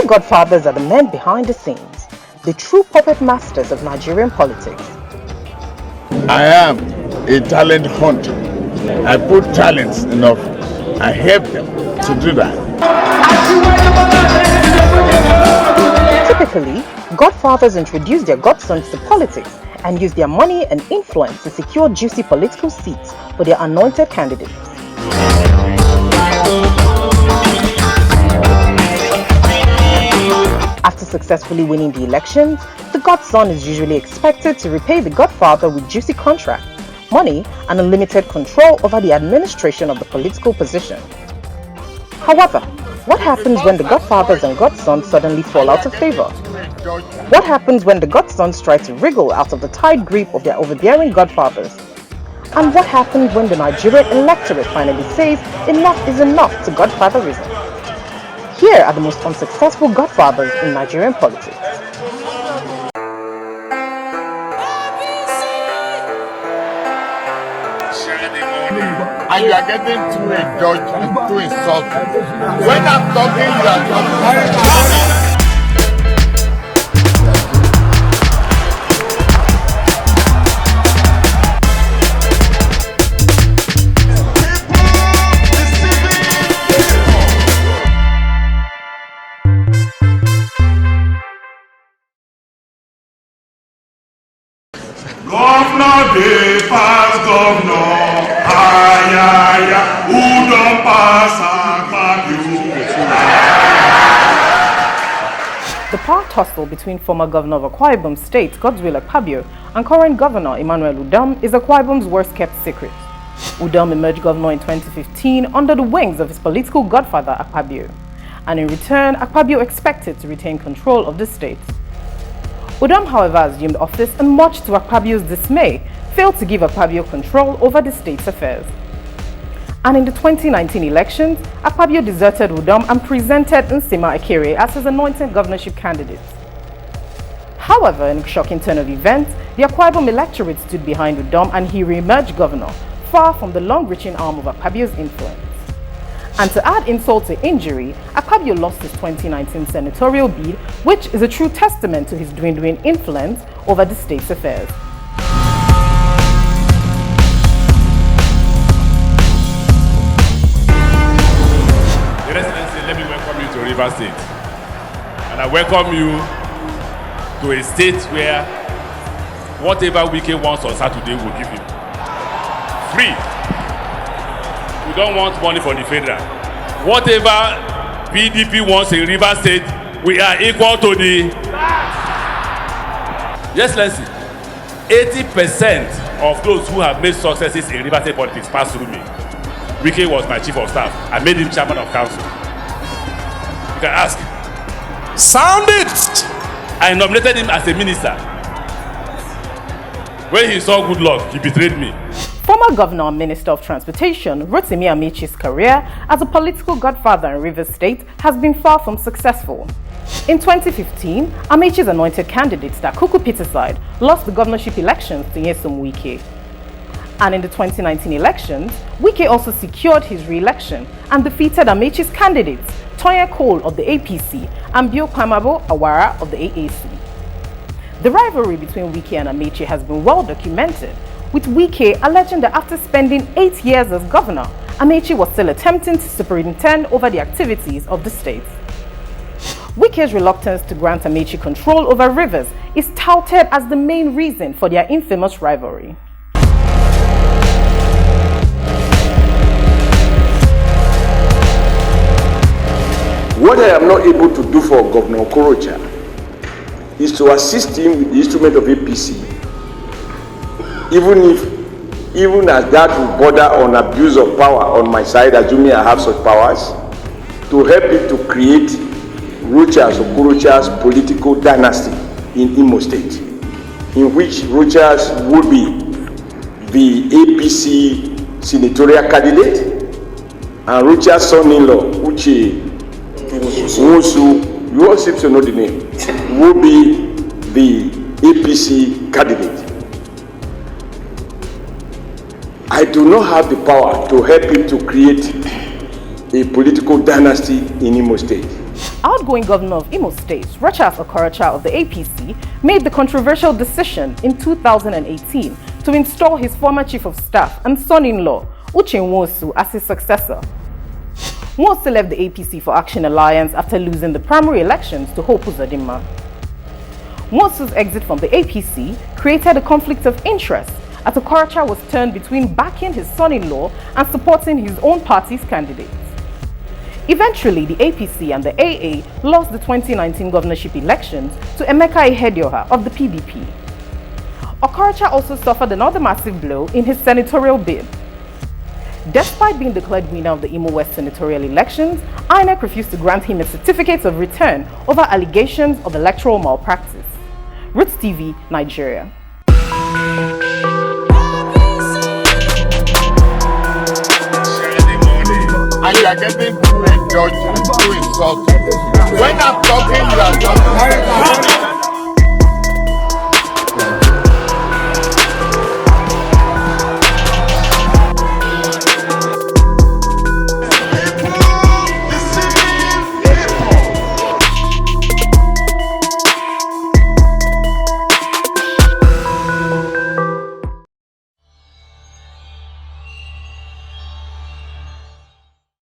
The Godfathers are the men behind the scenes, the true puppet masters of Nigerian politics. I am a talent hunter. I put talents enough. I help them to do that. Typically, Godfathers introduce their godsons to politics and use their money and influence to secure juicy political seats for their anointed candidates. After successfully winning the elections, the godson is usually expected to repay the godfather with juicy contracts, money, and unlimited control over the administration of the political position. However, what happens when the godfathers and godsons suddenly fall out of favor? What happens when the godsons try to wriggle out of the tight grip of their overbearing godfathers? And what happens when the Nigerian electorate finally says enough is enough to godfatherism? Here are the most unsuccessful godfathers in Nigerian politics. And you are getting to a judge and too insulting. When I'm talking, you are talking. Governor, they pass governor. Who don't pass The power tussle between former governor of Akwa Ibom State, Godswill Akpabio, and current governor Emmanuel Udom is Akwa Ibom's worst-kept secret. Udom emerged governor in 2015 under the wings of his political godfather Akpabio, and in return, Akpabio expected to retain control of the state. Udom, however, assumed office and much to Akpabio's dismay, failed to give Akpabio control over the state's affairs. And in the 2019 elections, Akpabio deserted Udom and presented AMAECHI'S as his anointed governorship candidate. However, in a shocking turn of events, the Akwa Ibom electorate stood behind Udom and he re-emerged governor, far from the long-reaching arm of Akpabio's influence. And to add insult to injury, Akpabio lost his 2019 senatorial bid, which is a true testament to his dwindling influence over the state's affairs. Your Excellency, let me welcome you to River State. And I welcome you to a state where whatever Wike wants on Saturday, we'll give him. Free. We don't want money from the federal. Whatever PDP wants in River State, we are equal to the... Yes, let's see. 80% of those who have made successes in River State politics pass through me. Wike was my chief of staff. I made him chairman of council. You can ask. Sound it! I nominated him as a minister. When he saw good luck, he betrayed me. Former Governor and Minister of Transportation, ROTIMI AMAECHI'S career as a political godfather in Rivers State has been far from successful. In 2015, AMAECHI'S anointed candidate, Kuku Peterside, lost the governorship elections to Nyesom Wike. And in the 2019 elections, Wike also secured his re-election and defeated AMAECHI'S candidates, Toye Cole of the APC and Bio Kwamabo Awara of the AAC. The rivalry between Wike and AMAECHI has been well documented, with Wike alleging that after spending 8 years as governor, AMAECHI was still attempting to superintend over the activities of the state. Wike's reluctance to grant AMAECHI control over rivers is touted as the main reason for their infamous rivalry. What I am not able to do for Governor Okorocha is to assist him with the instrument of APC, even as that will border on abuse of power on my side, assuming I have such powers, to help him to create Okorocha's political dynasty in Imo State, in which Rochas would be the APC senatorial candidate, and Rochas' son-in-law, Uche Wosu, you all seem to know the name, will be the APC candidate. I do not have the power to help him to create a political dynasty in Imo State. outgoing governor of Imo State, Rochas Okorocha of the APC, made the controversial decision in 2018 to install his former chief of staff and son-in-law, Uche Nwosu, as his successor. Nwosu left the APC for Action Alliance after losing the primary elections to Hope Uzodinma. Nwosu's exit from the APC created a conflict of interest as Okorocha was turned between backing his son-in-law and supporting his own party's candidates. Eventually, the APC and the AA lost the 2019 governorship elections to Emeka Ihedioha of the PDP. Okorocha also suffered another massive blow in his senatorial bid. Despite being declared winner of the Imo West senatorial elections, INEC refused to grant him a certificate of return over allegations of electoral malpractice. Rootstv, Nigeria. And you are getting too indulgent, too insulting. When I'm talking